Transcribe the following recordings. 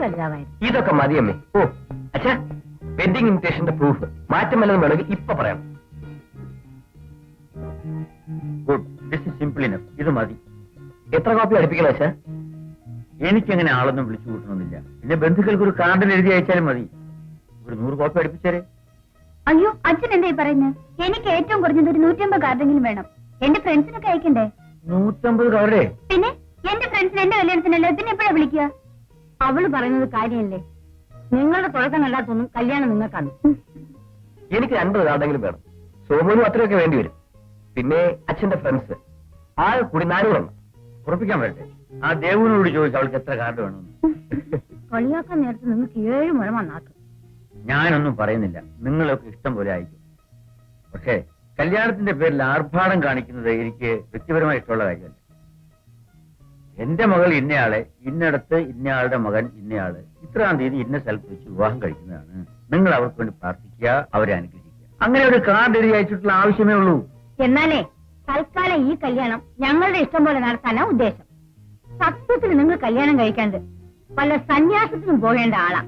വലുതാവായിരുന്നു. ഇതൊക്കെ മതിയമ്മേ. ഓ അച്ഛാ, wedding ഇൻവിറ്റേഷന്റെ proof മാറ്റം വല്ലതും വേണമെങ്കിൽ ഇപ്പൊ പറയാം. Good, this is simple enough. ഇത് മതി. എത്ര കോപ്പി അടുപ്പിക്കണം അച്ഛാ? എനിക്കങ്ങനെ ആളൊന്നും വിളിച്ചു കൂട്ടണമെന്നില്ല. പിന്നെ ബന്ധുക്കൾക്ക് ഒരു കാർഡിൽ എഴുതി അയച്ചാലും മതി. ഒരു 100 കോപ്പി അടുപ്പിച്ചേരെ. അയ്യോ, അച്ഛൻ എന്തായി പറയുന്നത്? എനിക്ക് ഏറ്റവും കുറഞ്ഞത് ഒരു 150 കാർഡെങ്കിലും വേണം. എന്റെ ഫ്രണ്ട്സിനൊക്കെ അയക്കണ്ടേ? 150 കാർഡേ? പിന്നെ എന്റെ ഫ്രണ്ട്സിന് എന്റെ കല്യാണത്തിനല്ലേ, പിന്നെ എപ്പോഴാ വിളിക്കുക? അവള് പറയുന്നത് കാര്യമല്ലേ? നിങ്ങളുടെ തുടക്കം കണ്ടാത്തൊന്നും കല്യാണം നിങ്ങൾക്കാണ്. എനിക്ക് 50 കാർഡെങ്കിലും വേണം. സോമനും അത്രയൊക്കെ വേണ്ടി വരും. പിന്നെ അച്ഛന്റെ ഫ്രണ്ട്സ് ആകെ കൂടി 400 എണ്ണം. ഉറപ്പിക്കാൻ വരട്ടെ? ആ ദേവുവിനോട് ചോദിച്ചു അവൾക്ക് എത്ര കാർഡ് വേണമെന്ന്. കളിയാക്കാൻ നേരത്ത് നിങ്ങൾക്ക് 7 മുഴം വന്നാക്കും. ഞാനൊന്നും പറയുന്നില്ല, നിങ്ങളൊക്കെ ഇഷ്ടം പോലെ ആയിരിക്കും. പക്ഷേ കല്യാണത്തിന്റെ പേരിൽ ആർഭാടം കാണിക്കുന്നത് എനിക്ക് വ്യക്തിപരമായി ഇഷ്ടമുള്ള കാര്യമല്ല. എന്റെ മകൾ ഇന്നയാളെ ഇന്നടത്ത് ഇന്നയാളുടെ മകൻ ഇന്നയാള് ഇത്രാം തീയതി ഇന്ന സ്ഥലത്ത് വെച്ച് വിവാഹം കഴിക്കുന്നതാണ്. നിങ്ങൾ അവർക്ക് വേണ്ടി പ്രാർത്ഥിക്കുക, അവരെ അനുഗ്രഹിക്കുക. അങ്ങനെ ഒരു കാർഡ് എഴുതി അയച്ചിട്ടുള്ള ആവശ്യമേ ഉള്ളൂ. എന്നാലേ തൽക്കാലം ഈ കല്യാണം ഞങ്ങളുടെ ഇഷ്ടം പോലെ നടത്താനാ ഉദ്ദേശം. സത്യത്തിൽ നിങ്ങൾ കല്യാണം കഴിക്കാണ്ട് പല സന്യാസത്തിനും പോകേണ്ട ആളാ.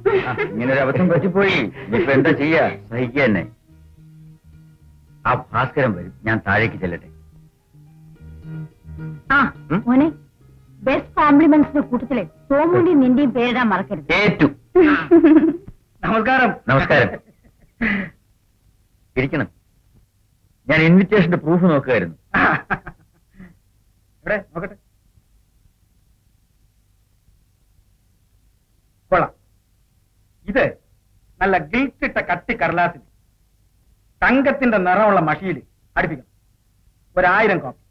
ഇങ്ങനെ ഒരു അബദ്ധം പറ്റിപ്പോയി. ഇനിയിപ്പോ എന്താ ചെയ്യാ? സഹിക്കുക തന്നെ. ആ ഭാസ്കരൻ വരും, ഞാൻ താഴേക്ക് ചെല്ലട്ടെ. ആ മോനെ, ബെസ്റ്റ് കോംപ്ലിമെന്റ്സിന്റെ കൂട്ടത്തിലെ സോമുന്റെയും നിന്റെയും പേരിടാൻ മറക്കരുത്. ഏറ്റു. നമസ്കാരം. നമസ്കാരം. ഇരിക്കണം. ഞാൻ ഇൻവിറ്റേഷന്റെ പ്രൂഫ് നോക്കുകയായിരുന്നു. നോക്കട്ടെ. കൊള്ളാം. ഇത് നല്ല ഗിൽറ്റിട്ട കട്ടി കടലാസിൽ തങ്കത്തിന്റെ നിറമുള്ള മഷിയിൽ അടുപ്പിക്കണം. 1000 കോപ്പി.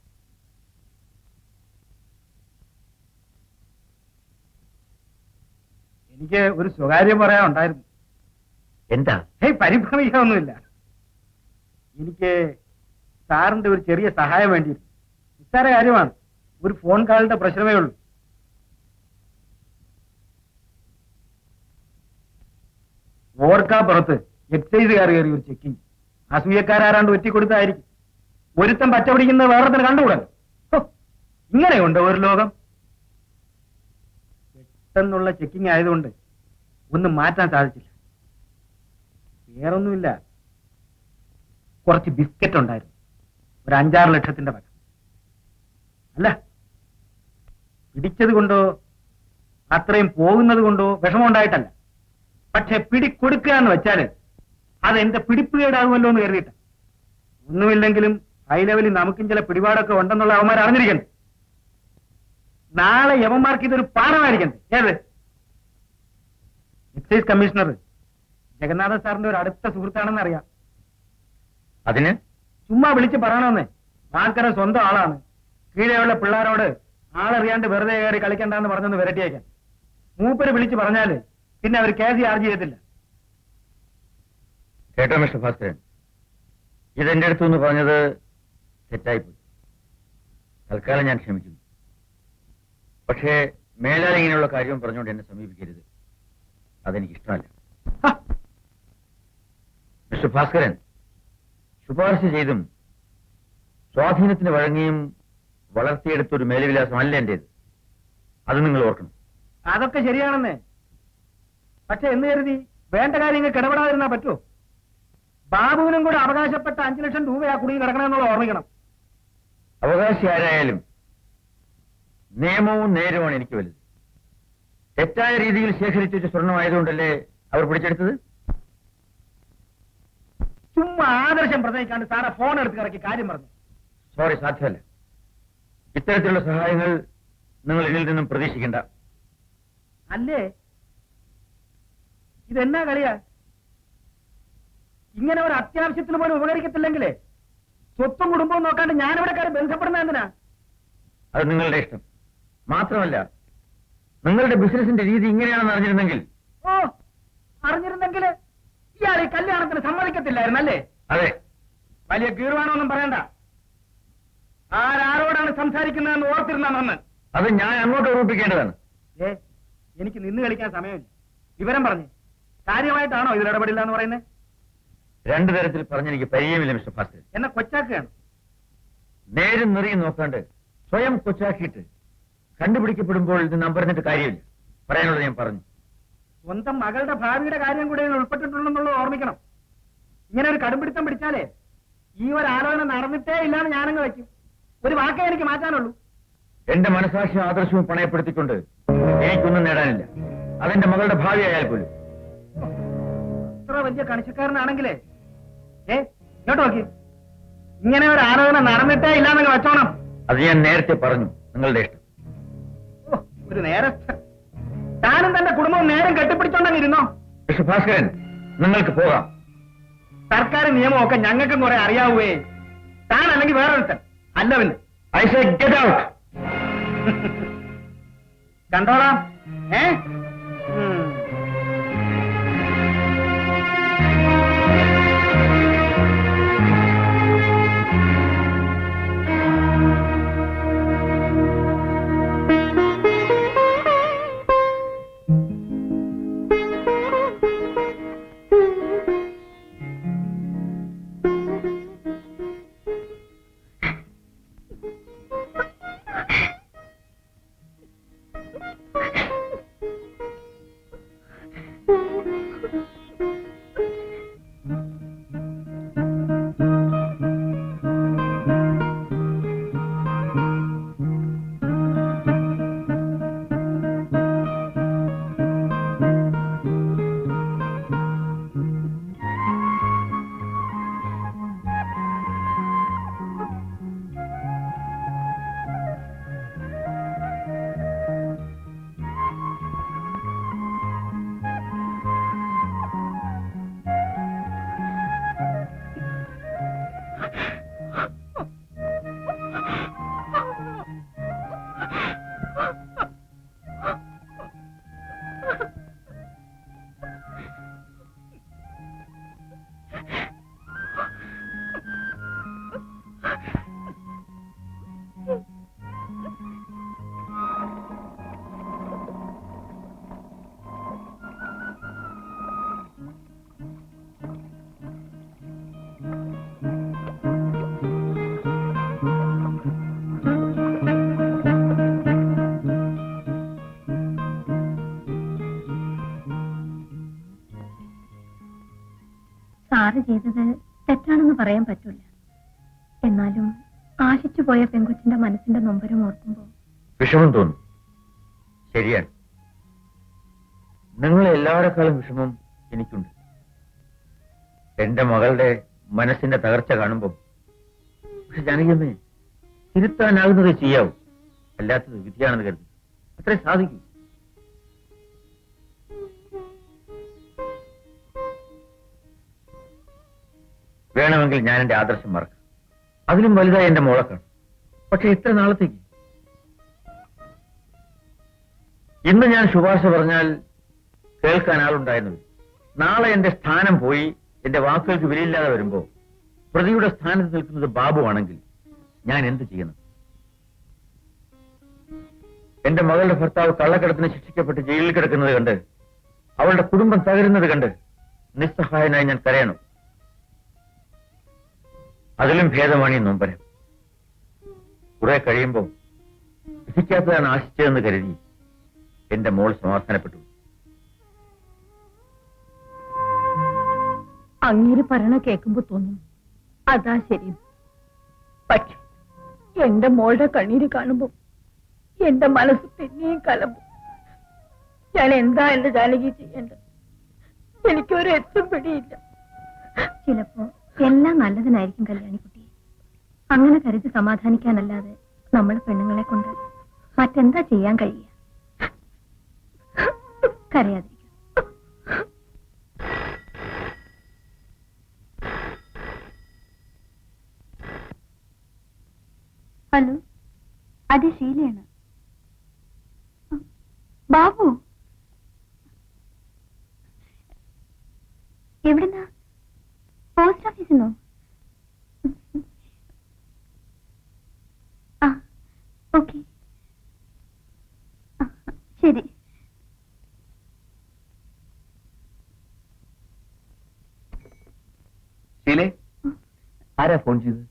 എനിക്ക് ഒരു സ്വകാര്യം പറയാനുണ്ടായിരുന്നു. എന്താ? പരിഭ്രമിക്കാനൊന്നുമില്ല. എനിക്ക് സാറിന്റെ ഒരു ചെറിയ സഹായം വേണ്ടിയിരുന്നു. നിസ്സാര കാര്യമാണ്. ഒരു ഫോൺ കാളിന്റെ പ്രശ്നമേ ഉള്ളൂ. ഓർക്കാപ്പുറത്ത് എക്സൈസുകാർ കയറി ഒരു ചെക്കിങ്. അസൂയക്കാരാണ്ട് ഒറ്റിക്കൊടുത്തായിരിക്കും. ഒരുത്തം പച്ച പിടിക്കുന്നത് വേറൊരുത്തന് കണ്ടുകൂടല്ലോ. ഇങ്ങനെയുണ്ട് ഒരു ലോകം. പെട്ടെന്നുള്ള ചെക്കിങ് ആയതുകൊണ്ട് ഒന്നും മാറ്റാൻ സാധിച്ചില്ല. വേറൊന്നുമില്ല, കുറച്ച് ബിസ്ക്കറ്റ് ഉണ്ടായിരുന്നു. ഒരു 5-6 ലക്ഷത്തിന്റെ വക. അല്ല, പിടിച്ചത് കൊണ്ടോ അത്രയും പോകുന്നത് കൊണ്ടോ വിഷമമുണ്ടായിട്ടല്ല. പക്ഷെ പിടിക്കൊടുക്കുക എന്ന് വെച്ചാല് അത് എന്റെ പിടിപ്പുകേടാകുമല്ലോ എന്ന് കരുതിയിട്ട. ഒന്നുമില്ലെങ്കിലും ഹൈ ലെവലിൽ നമുക്കും ചില പിടിപാടൊക്കെ ഉണ്ടെന്നുള്ള അവന്മാർ അറിഞ്ഞിരിക്കണ്ടേ. നാളെ യവന്മാർക്ക് ഇതൊരു പാഠമായിരിക്കണ്ടേ. ഏത് എക്സൈസ് കമ്മീഷണർ ജഗന്നാഥൻ സാറിന്റെ ഒരു അടുത്ത സുഹൃത്താണെന്ന് അറിയാം. അതിന് ചുമ്മാ വിളിച്ച് പറയണമെന്നേ. വാക്കര സ്വന്തം ആളാണ്. കീഴെയുള്ള പിള്ളേരോട് ആളറിയാണ്ട് വെറുതെ കയറി കളിക്കണ്ടെന്ന് പറഞ്ഞൊന്ന് വിരട്ടിയേക്കാൻ. മൂപ്പര് വിളിച്ച് പറഞ്ഞാല് പിന്നെ അവർ കേസ് ചാർജ് ചെയ്യത്തില്ല. കേട്ടോ മിസ്റ്റർ ഭാസ്കരൻ, ഇതെന്റെ അടുത്തുനിന്ന് പറഞ്ഞത് തെറ്റായിപ്പോയി. തൽക്കാലം ഞാൻ ക്ഷമിക്കുന്നു. പക്ഷേ മേലാൽ ഇങ്ങനെയുള്ള കാര്യം പറഞ്ഞുകൊണ്ട് എന്നെ സമീപിക്കരുത്. അതെനിക്കിഷ്ടമല്ല. മിസ്റ്റർ ഭാസ്കരൻ, ശുപാർശ ചെയ്തും സ്വാധീനത്തിന് വഴങ്ങിയും വളർത്തിയെടുത്തൊരു മേലവിലാസമല്ല എന്റേത്. അത് നിങ്ങൾ ഓർക്കണം. അതൊക്കെ ശരിയാണെന്നേ. പക്ഷെ എന്ന് കരുതി വേണ്ട കാര്യങ്ങൾക്ക് ഇടപെടാതിരുന്നാ പറ്റുമോ? ബാബുവിനും കൂടെ അവകാശപ്പെട്ട 5 ലക്ഷം രൂപയാ കുടുങ്ങി കിടക്കണമെന്നുള്ള ഓർമ്മിക്കണം. അവകാശി ആരായാലും നിയമവും നേരവുമാണ് എനിക്ക് വലുത്. തെറ്റായ രീതിയിൽ ശേഖരിച്ചു വെച്ച സ്വർണ്ണമായതുകൊണ്ടല്ലേ അവർ പിടിച്ചെടുത്തത്? ചുമ്മാ ആദർശം പ്രസംഗിക്കാണ്ട് സാറെ ഫോൺ എടുത്ത് ഇറക്കി കാര്യം പറഞ്ഞു. സോറി, സാധ്യമല്ല. ഇത്തരത്തിലുള്ള സഹായങ്ങൾ നിങ്ങൾ ഇതിൽ നിന്നും പ്രതീക്ഷിക്കേണ്ട. അല്ലേ, ഇതെന്നാ കളിയാ? ഇങ്ങനെ ഒരു അത്യാവശ്യത്തിന് പോലും ഉപകരിക്കത്തില്ലെങ്കിലേ സ്വത്തും കുടുംബവും നോക്കാണ്ട് ഞാനിവിടെക്കാരെ ബന്ധപ്പെടുന്ന എന്തിനാ? അത് നിങ്ങളുടെ ഇഷ്ടം. മാത്രമല്ല, നിങ്ങളുടെ ബിസിനസിന്റെ രീതി ഇങ്ങനെയാണെന്ന് അറിഞ്ഞിരുന്നെങ്കിൽ. ഓ, അറിഞ്ഞിരുന്നെങ്കിൽ ഇയാൾ ഈ കല്യാണത്തിന് സമ്മതിക്കത്തില്ലായിരുന്നല്ലേ? അതെ. വലിയ കീറുവാനൊന്നും പറയണ്ട. ആരാരോടാണ് സംസാരിക്കുന്നതെന്ന് ഓർത്തിരുന്നാ നന്ന്. അത് ഞാൻ അങ്ങോട്ട് ഓർമ്മിപ്പിക്കേണ്ടതാണ്. എനിക്ക് നിന്ന് കളിക്കാൻ സമയമില്ല. വിവരം പറഞ്ഞു. കാര്യമായിട്ടാണോ ഇതിൽ ഇടപെടില്ല എന്ന് പറയുന്നത്? 2 തരത്തിൽ പറഞ്ഞെനിക്ക് പരിചയമില്ല മിസ്റ്റർ ഭാസ്കരൻ. എന്നെ കൊച്ചാക്കുകയാണ്. നേരും നിറയും നോക്കാണ്ട് സ്വയം കൊച്ചാക്കിയിട്ട് കണ്ടുപിടിക്കപ്പെടുമ്പോൾ ഇത് നാം പറഞ്ഞിട്ട് കാര്യമില്ല. പറയാനുള്ളത് ഞാൻ പറഞ്ഞു. സ്വന്തം മകളുടെ ഭാവിയുടെ കാര്യം കൂടെ ഇതിൽ ഉൾപ്പെട്ടിട്ടുണ്ടെന്നുള്ളത് ഓർമ്മിക്കണം. ഇങ്ങനെ ഒരു കടുംപിടുത്തം പിടിച്ചാലേ ഈ ഒരു ആലോചന നടന്നിട്ടേ ഇല്ലാന്ന് ഞാനങ്ങ് വെക്കും. ഒരു വാക്കേ എനിക്ക് മാറ്റാനുള്ളൂ. എന്റെ മനസാക്ഷിയും ആദർശവും പണയപ്പെടുത്തിക്കൊണ്ട് എനിക്കൊന്നും നേടാനില്ല. അതെന്റെ മകളുടെ ഭാവി ആയാൽ പോലും. ഇത്ര വലിയ കണിശക്കാരനാണെങ്കിലേ ഇങ്ങോട്ട് നോക്കി, ഇങ്ങനെ ഒരു ആലോചന നടന്നിട്ടേ ഇല്ലാന്നങ്ങ് വെച്ചോണം. അത് ഞാൻ നേരത്തെ പറഞ്ഞു. നിങ്ങളുടെ ഇഷ്ടം. ഒരു നേരത്തെ താനും തന്റെ കുടുംബവും നേരം കെട്ടിപ്പിടിച്ചോണ്ടങ്ങിരുന്നോ? മിസ്റ്റർ ഭാസ്കരൻ, നിങ്ങൾക്ക് പോകാം. സർക്കാർ നിയമമൊക്കെ ഞങ്ങൾക്കും കുറെ അറിയാവേ. താൻ അല്ലെങ്കിൽ വേറൊരുത്തൻ അല്ല. പിന്നെ ഐ സേ ഗെറ്റ് ഔട്ട്. കണ്ടോളാം. സാറ് ചെയ്തത് തെറ്റാണെന്ന് പറയാൻ പറ്റില്ല. എന്നാലും ആശിച്ചു പോയ പെൺകുച്ചിന്റെ മനസ്സിന്റെ നൊമ്പരം ഓർക്കുമ്പോ വിഷമം തോന്നും. ശരിയാണ്. നിങ്ങളെ എല്ലാവരെക്കാളും വിഷമം എനിക്കുണ്ട്. എന്റെ മകളുടെ മനസ്സിന്റെ തകർച്ച കാണുമ്പോൾ പക്ഷെ ജാനകിയമ്മേ, തിരുത്താനാകുന്നത് ചെയ്യാവൂ. അല്ലാത്തത് വിധിയാണെന്ന് കരുതി അത്രേ സാധിക്കൂ. വേണമെങ്കിൽ ഞാൻ എന്റെ ആദർശം മറക്കാം. അതിലും വലുതായി എന്റെ മോളെ കാണും. പക്ഷെ ഇത്ര നാളത്തേക്ക് ഇന്ന് ഞാൻ ശുപാർശ പറഞ്ഞാൽ കേൾക്കാൻ ആളുണ്ടായിരുന്നു. നാളെ എന്റെ സ്ഥാനം പോയി എന്റെ വാക്കുകൾക്ക് വിലയില്ലാതെ വരുമ്പോ പ്രതിയുടെ സ്ഥാനത്ത് നിൽക്കുന്നത് ബാബുവാണെങ്കിൽ ഞാൻ എന്ത് ചെയ്യണം? എന്റെ മകളുടെ ഭർത്താവ് കള്ളക്കടത്തിന് ശിക്ഷിക്കപ്പെട്ട് ജയിലിൽ കിടക്കുന്നത് കണ്ട്, അവളുടെ കുടുംബം തകരുന്നത് കണ്ട് നിസ്സഹായനായി ഞാൻ കരയണം. അതിലും ഭേദമാണ് ഈ നൊമ്പരം. കുറെ കഴിയുമ്പോൾ വിധിക്കാത്തതാണ് ആശിച്ചതെന്ന് കരുതി എന്റെ മോൾ സമാധാനപ്പെട്ടു. അങ്ങേര് പറയണ കേൾക്കുമ്പോ തോന്നും അതാ ശരി. പക്ഷെ എന്റെ മോളുടെ കണ്ണീര് കാണുമ്പോ എന്റെ മനസ്സ് പിന്നെയും കലമ്പും. ഞാൻ എന്താ എന്റെ ജാനകി ചെയ്യേണ്ടത്? എനിക്കൊരു എത്തും പിടിയില്ല. ചിലപ്പോ എല്ലാം നല്ലതിനായിരിക്കും കല്യാണിക്കുട്ടി. അങ്ങനെ കരുതി സമാധാനിക്കാനല്ലാതെ നമ്മളെ പെണ്ണുങ്ങളെ കൊണ്ട് മറ്റെന്താ ചെയ്യാൻ കഴിയുക? കരയാതിരിക്കും. ഹലോ, അത് ഷീലയാണ്. ബാബു എവിടുന്നാ? പോസ്റ്റ് ഓഫീസിന്നോ? ആ, ഓക്കെ, ശരി. ശീലേ, ആരാ ഫോൺ ചെയ്തത്?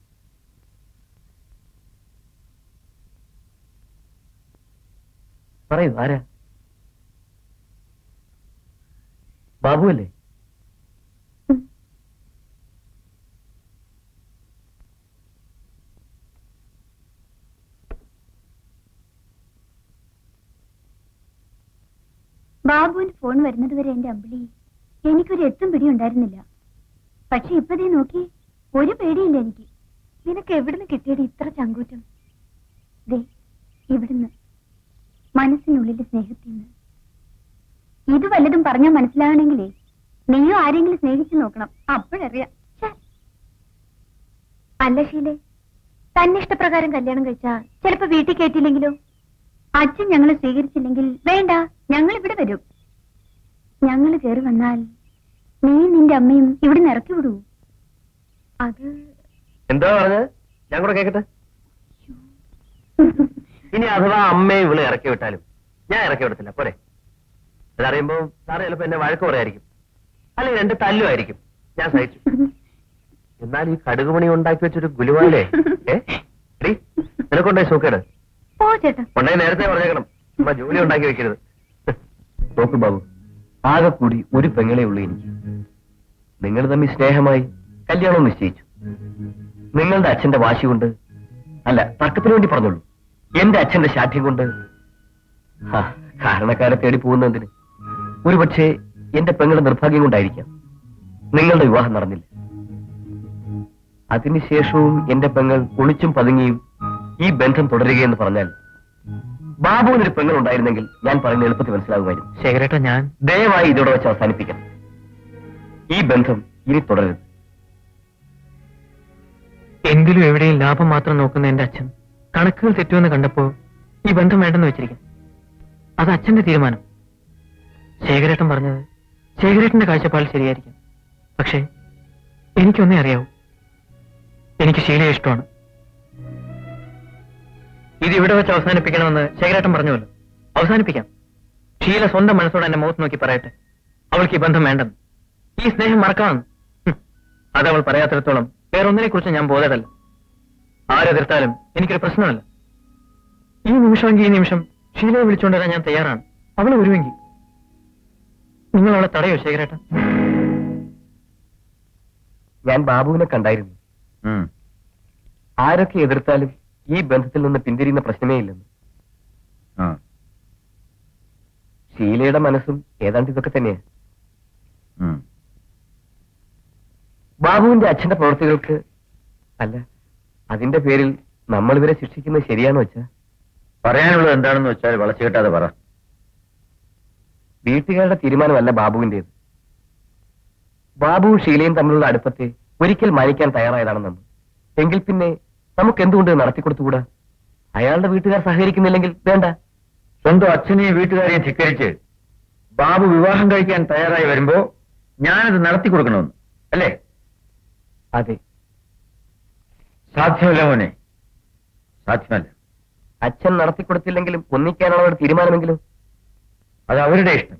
പറയൂ, ആരാ? ബാബു അല്ലേ? ബാബുവിന് ഫോൺ വരുന്നത് വരെ എന്റെ അമ്പിളി എനിക്കൊരു എത്തും പിടി ഉണ്ടായിരുന്നില്ല. പക്ഷെ ഇപ്പതേ നോക്കി, ഒരു പേടിയില്ല എനിക്ക്. നിനക്ക് എവിടുന്ന് കിട്ടിയത് ഇത്ര ചങ്കൂറ്റം? ദേ ഇവിടുന്ന്, മനസ്സിനുള്ളിലെ സ്നേഹത്തിൽ നിന്ന്. ഇത് വല്ലതും പറഞ്ഞാൽ മനസ്സിലാകണമെങ്കിലേ നീയോ ആരെങ്കിലും സ്നേഹിച്ചു നോക്കണം, അപ്പോഴറിയാം. ഛെ. അല്ല ശീലേ, തന്നെ ഇഷ്ടപ്രകാരം കല്യാണം കഴിച്ചാ ചിലപ്പോ വീട്ടിൽ കയറ്റിയില്ലെങ്കിലോ? അച്ഛൻ ഞങ്ങളെ സ്വീകരിച്ചില്ലെങ്കിൽ വേണ്ട, ഞങ്ങൾ ഇവിടെ വരും. ഞങ്ങൾ കയറി വന്നാൽ നീ നിന്റെ അമ്മയും ഇവിടുന്ന് ഇറക്കി വിടൂ. അത് എന്താ പറഞ്ഞത്? ഞാൻ കൂടെ കേക്കട്ടെ. ഇനി അഥവാ അമ്മയെ ഇവളെ ഇറക്കി വിട്ടാലും ഞാൻ ഇറക്കി വിടത്തില്ല, പോരെ? അതറിയുമ്പോ സാറ് ചിലപ്പോ എന്നെ വഴക്ക് പറയായിരിക്കും, അല്ലെങ്കിൽ എന്റെ തല്ലുമായിരിക്കും. ഞാൻ സഹിച്ചു. എന്നാൽ ഈ കടുകുമണി ഉണ്ടാക്കി വെച്ചൊരു ഗുലുവാലേ, നിനക്കൊണ്ടായി സൂക്കേട് പോ ചേട്ടാ. ഉണ്ടെങ്കിൽ നേരത്തെ പറഞ്ഞേക്കണം, അമ്മ ജോലി ഉണ്ടാക്കി വെക്കരുത്. നോക്ക് ബാബു, ആകെ കൂടി ഒരു പെങ്ങളെ ഉള്ളൂ എനിക്ക്. നിങ്ങൾ തമ്മിൽ സ്നേഹമായി കല്യാണം നിശ്ചയിച്ചു. നിങ്ങളുടെ അച്ഛന്റെ വാശി കൊണ്ട് അല്ല, തർക്കത്തിന് വേണ്ടി പറഞ്ഞോളൂ. എന്റെ അച്ഛന്റെ ശാഠ്യം കൊണ്ട് കാരണക്കാരെ തേടി പോകുന്നതിന് ഒരുപക്ഷെ എന്റെ പെങ്ങളുടെ നിർഭാഗ്യം കൊണ്ടായിരിക്കാം നിങ്ങളുടെ വിവാഹം നടന്നില്ല. അതിനുശേഷവും എന്റെ പെങ്ങൾ ഒളിച്ചും പതുങ്ങിയും ഈ ബന്ധം തുടരുകയെന്ന് പറഞ്ഞാൽ ബാബുവിനൊരു പെങ്ങൾ ഉണ്ടായിരുന്നെങ്കിൽ ഞാൻ പറയുന്ന എളുപ്പത്തിൽ മനസ്സിലാകുമായിരുന്നു. ശേഖരേട്ടാ, ഞാൻ ദയവായി ഇതോടെ വെച്ച് അവസാനിപ്പിക്കണം. ഈ ബന്ധം ഇനി തുടരരുത്. എന്തിലും എവിടെയും ലാഭം മാത്രം നോക്കുന്ന എന്റെ അച്ഛൻ കണക്കുകൾ തെറ്റുമെന്ന് കണ്ടപ്പോ ഈ ബന്ധം വേണ്ടെന്ന് വെച്ചിരിക്കും. അത് അച്ഛന്റെ തീരുമാനം. ശേഖരേട്ടൻ പറഞ്ഞത് ശേഖരേട്ടന്റെ കാഴ്ചപ്പാടിൽ ശരിയായിരിക്കും. പക്ഷേ എനിക്കൊന്നേ അറിയാവൂ, എനിക്ക് ശീലയെ ഇഷ്ടമാണ്. ഇത് ഇവിടെ വെച്ച് അവസാനിപ്പിക്കണമെന്ന് ശേഖരേട്ടൻ പറഞ്ഞുവല്ലോ. അവസാനിപ്പിക്കാം. ഷീല സ്വന്തം മനസ്സോടെ എന്നെ മുഖത്ത് നോക്കി പറയട്ടെ, അവൾക്ക് ഈ ബന്ധം വേണ്ടെന്ന്, ഈ സ്നേഹം മറക്കാമെന്ന്. അതവൾ പറയാത്തിടത്തോളം വേറൊന്നിനെ കുറിച്ച് ഞാൻ ബോധമല്ല. ആരെതിർത്താലും എനിക്കൊരു പ്രശ്നമല്ല. ഈ നിമിഷമെങ്കിൽ ഈ നിമിഷം ഷീലയെ വിളിച്ചുകൊണ്ടുവരാൻ ഞാൻ തയ്യാറാണ്. അവൾ വരുമെങ്കിൽ നിങ്ങൾ അവളെ തടയോ ശേഖരേട്ടൻ? ഞാൻ ബാബുവിനെ കണ്ടായിരുന്നു. ആരൊക്കെ എതിർത്താലും ഈ ബന്ധത്തിൽ നിന്ന് പിന്തിരിയുന്ന പ്രശ്നമേ ഇല്ലെന്ന്. ഷീലയുടെ മനസ്സും ഏതാണ്ട് ഇതൊക്കെ തന്നെയാ. ബാബുവിന്റെ അച്ഛന്റെ പ്രവൃത്തികൾക്ക് അല്ല, അതിന്റെ പേരിൽ നമ്മൾ ഇവരെ ശിക്ഷിക്കുന്നത് ശരിയാണോ വെച്ചാ? പറയാനുള്ളത് എന്താണെന്ന് വെച്ചാൽ വളച്ചു കെട്ടാതെ പറ. വീട്ടുകാരുടെ തീരുമാനമല്ല ബാബുവിന്റേത്. ബാബുവും ഷീലയും തമ്മിലുള്ള അടുപ്പത്തെ ഒരിക്കൽ മാനിക്കാൻ തയ്യാറായതാണ് നമ്മൾ. എങ്കിൽ പിന്നെ നമുക്ക് എന്തുകൊണ്ട് നടത്തിക്കൊടുത്തുകൂടാ? അയാളുടെ വീട്ടുകാർ സഹകരിക്കുന്നില്ലെങ്കിൽ വേണ്ട. സ്വന്തം അച്ഛനെയും വീട്ടുകാരെയും ധിക്കരിച്ച് ബാബു വിവാഹം കഴിക്കാൻ തയ്യാറായി വരുമ്പോ ഞാനത് നടത്തി കൊടുക്കണമെന്ന് അല്ലേ? അതെ. സാധ്യമല്ല മോനെ, സാധ്യമല്ല. അച്ഛൻ നടത്തിക്കൊടുത്തില്ലെങ്കിലും ഒന്നിക്കാനുള്ള ഒരു തീരുമാനമെങ്കിലും അത് അവരുടെ ഇഷ്ടം.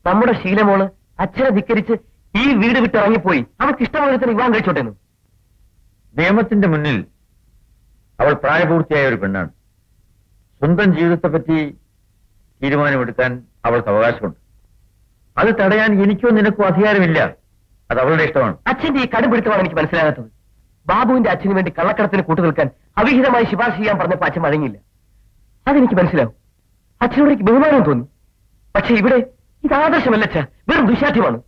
നമ്മുടെ ശീലമോള് അച്ഛനെ ധിക്കരിച്ച് ഈ വീട് വിട്ടിറങ്ങിപ്പോയി. അവർക്ക് ഇഷ്ടമുള്ളതിന് വിവാഹം കഴിച്ചോട്ടേന്നു. നിയമത്തിന്റെ മുന്നിൽ അവൾ പ്രായപൂർത്തിയായ ഒരു പെണ്ണാണ്. സ്വന്തം ജീവിതത്തെപ്പറ്റി തീരുമാനമെടുക്കാൻ അവൾക്ക് അവകാശമുണ്ട്. അത് തടയാൻ എനിക്കോ നിനക്കോ അധികാരമില്ല. അത് അവളുടെ ഇഷ്ടമാണ്. അച്ഛന്റെ ഈ കടുപിടുത്തമാണ് എനിക്ക് മനസ്സിലാകാത്തത്. ബാബുവിന്റെ അച്ഛന് വേണ്ടി കള്ളക്കടത്തിന് കൂട്ടുനിൽക്കാൻ അവിഹിതമായി ശുപാർശ ചെയ്യാൻ പറഞ്ഞപ്പോ അച്ഛൻ വഴങ്ങിയില്ല. അതെനിക്ക് മനസ്സിലാവും. അച്ഛനോട് എനിക്ക് ബഹുമാനം തോന്നി. പക്ഷെ ഇവിടെ ഇത് ആദർശമല്ല അച്ഛാ, വെറും ദുശാഠ്യമാണ്.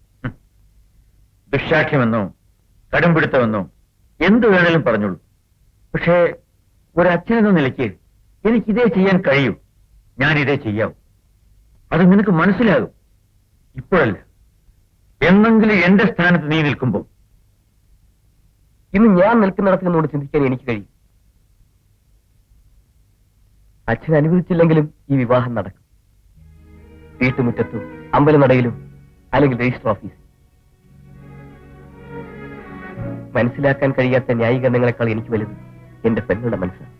ദുശാഠ്യമെന്നോ കടുംപിടുത്തമെന്നോ എന്ത് വേണേലും പറഞ്ഞോളൂ. പക്ഷേ ഒരച്ഛനെന്ന നിലയ്ക്ക് എനിക്കിതേ ചെയ്യാൻ കഴിയൂ. ഞാനിതേ ചെയ്യാവൂ. അത് നിനക്ക് മനസ്സിലാകും. ഇപ്പോഴല്ല, എന്നെങ്കിലും എന്റെ സ്ഥാനത്ത് നീ നിൽക്കുമ്പോ. ഇന്ന് ഞാൻ നിൽക്കുന്നിടത്ത് നിന്നോട് ചിന്തിക്കാൻ എനിക്ക് കഴിയും. അച്ഛൻ അനുവദിച്ചില്ലെങ്കിലും ഈ വിവാഹം നടക്കും. വീട്ടുമുറ്റത്തോ അമ്പലനടയിലോ അല്ലെങ്കിൽ രജിസ്റ്റർ ഓഫീസ്. മനസ്സിലാക്കാൻ കഴിയാത്ത ന്യായീകരണങ്ങളെക്കാൾ എനിക്ക് വലുത് എന്റെ പെങ്ങളുടെ മനസ്സാണ്.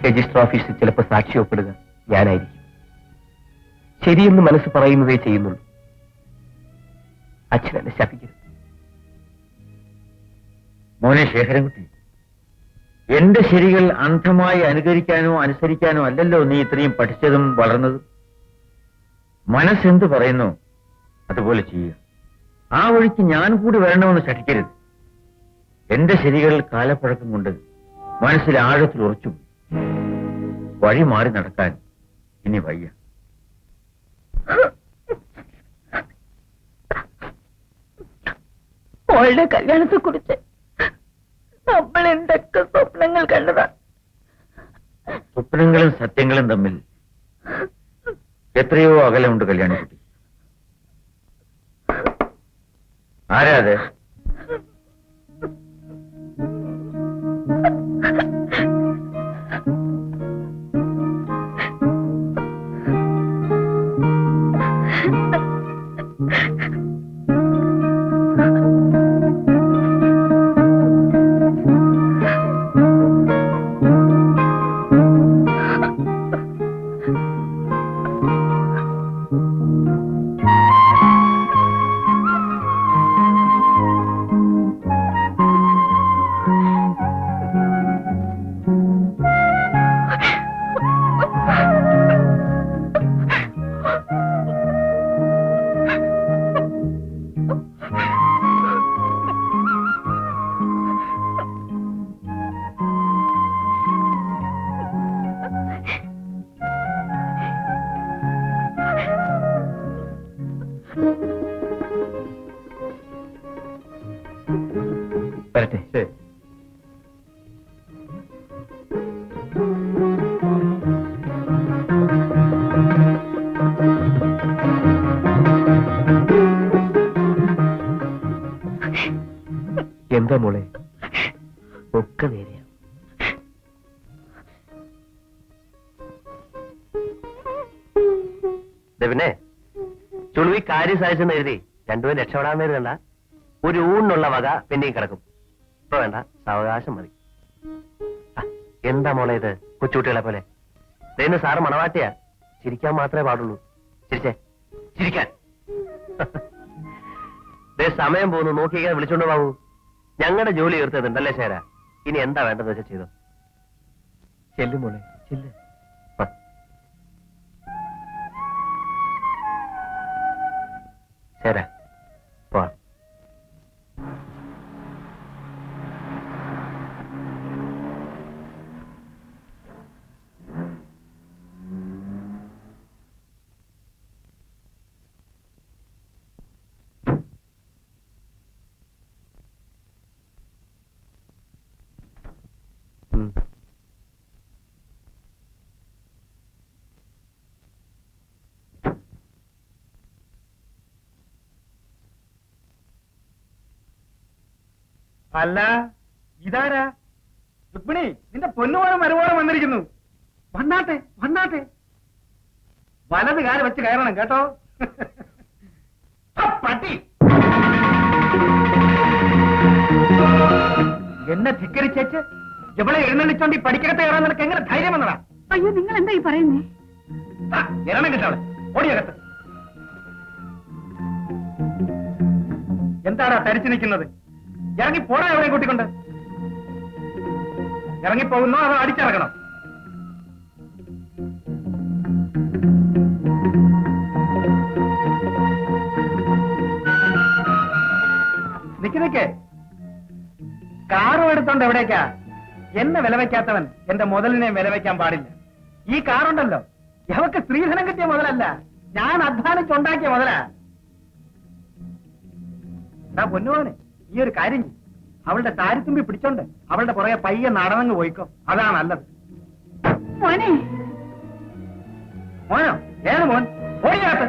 രജിസ്റ്റർ ഓഫീസിൽ ചിലപ്പോൾ സാക്ഷി ഒപ്പിടുക ഞാനായിരിക്കും. ശരിയെന്ന് മനസ്സ് പറയുന്നതേ ചെയ്യുന്നുള്ളൂ. അച്ഛൻ എന്നെ ശപിക്കരുത്. മോനെ ശേഖരൻകുട്ടി, എന്റെ ശരികൾ അന്ധമായി അനുകരിക്കാനോ അനുസരിക്കാനോ അല്ലല്ലോ നീ ഇത്രയും പഠിച്ചതും വളർന്നതും. മനസ്സെന്ത് പറയുന്നു അതുപോലെ ചെയ്യുക. ആ വഴിക്ക് ഞാൻ കൂടി വരണമെന്ന് ശഠിക്കരുത്. എന്റെ ശരികൾ കാലപ്പഴക്കം കൊണ്ട് മനസ്സിൽ ആഴത്തിൽ ഉറച്ചു. വഴി മാറി നടക്കാൻ ഇനി വയ്യ. മോളുടെ കല്യാണത്തെ കുറിച്ച് നമ്മൾ എന്തൊക്കെ സ്വപ്നങ്ങൾ കണ്ടതാ. സ്വപ്നങ്ങളും സത്യങ്ങളും തമ്മിൽ എത്രയോ അകലമുണ്ട് കല്യാണിക്കുട്ടി. ആരാ അത്? വരട്ടെ. ശരി. എന്താ മോളെ? ഒക്കെ നേരെയാ. പിന്നെ ചുളുവി കാര്യം സാധിച്ചെന്ന് എഴുതി രണ്ടുപേരും രക്ഷപ്പെടാൻ കണ്ട ഒരു ഊണിനുള്ള വക പെൻഡിങ് കിടക്കും. ഇപ്പൊ വേണ്ട, സാവകാശം മതി. എന്താ മോളെ ഇത് കൊച്ചുകുട്ടികളെ പോലെ? ഇന്ന് സാറ് മണവാട്ടിയാ, ചിരിക്കാൻ മാത്രമേ പാടുള്ളൂ. ചിരിച്ചേ, ചിരിക്കാൻ. സമയം പോകുന്നു, നോക്കിക്കാൻ വിളിച്ചോണ്ട് പോകൂ. ഞങ്ങളുടെ ജോലി തീർത്തതുണ്ടല്ലേ ശേര. ഇനി എന്താ വേണ്ടതെന്ന് വെച്ചാൽ ചെയ്തോ. ചെല്ലു മോളെ, ചെല്ല്. ശരാ പോ. അല്ല, ഇതാരാ? രുക്മിണി, നിന്റെ പൊന്നുപോലും മരുപോലും വന്നിരിക്കുന്നു. വന്നാട്ടെ, വന്നാട്ടെ. വലത് കാല് വെച്ച് കയറണം കേട്ടോ. പട്ടി എന്നെ ധിക്കരിച്ചേച്ച് ഇവളെ എഴുന്നള്ളിച്ചോണ്ട് ഈ പഠിക്കകത്ത് കയറാൻ നിനക്ക് എങ്ങനെ ധൈര്യം വന്നടാ? അയ്യോ, നിങ്ങൾ എന്താ ഈ പറയുന്നേ? ഇറണം കിട്ടവളെ, ഓടിയകത്ത്. എന്താടാ തരിച്ചു നിൽക്കുന്നത്? ഇറങ്ങി പോടാ എവിടെ കൂട്ടിക്കൊണ്ട്. ഇറങ്ങിപ്പോകുന്നോ അതോ അടിച്ചിറങ്ങണം? നിക്ക് കാറും എടുത്തോണ്ട് എവിടേക്കാ? എന്നെ വില വയ്ക്കാത്തവൻ എന്റെ മുതലിനെ വില വയ്ക്കാൻ പാടില്ല. ഈ കാറുണ്ടല്ലോ, അവക്ക് സ്ത്രീധനം കിട്ടിയ മുതലല്ല, ഞാൻ അധ്വാനിച്ചുണ്ടാക്കിയ മുതലാ. പൊന്നുപോനെ, ഈ ഒരു കാര്യം ചെയ്യും. അവളുടെ താരിത്തുമ്പി പിടിച്ചോണ്ട് അവളുടെ പുറകെ പയ്യെ നടന്നങ്ങ് പോയിക്കോ. അതാ നല്ലത്. മോനെ, മോനോ? ഏത് മോൻ? ഓടിയാത്ത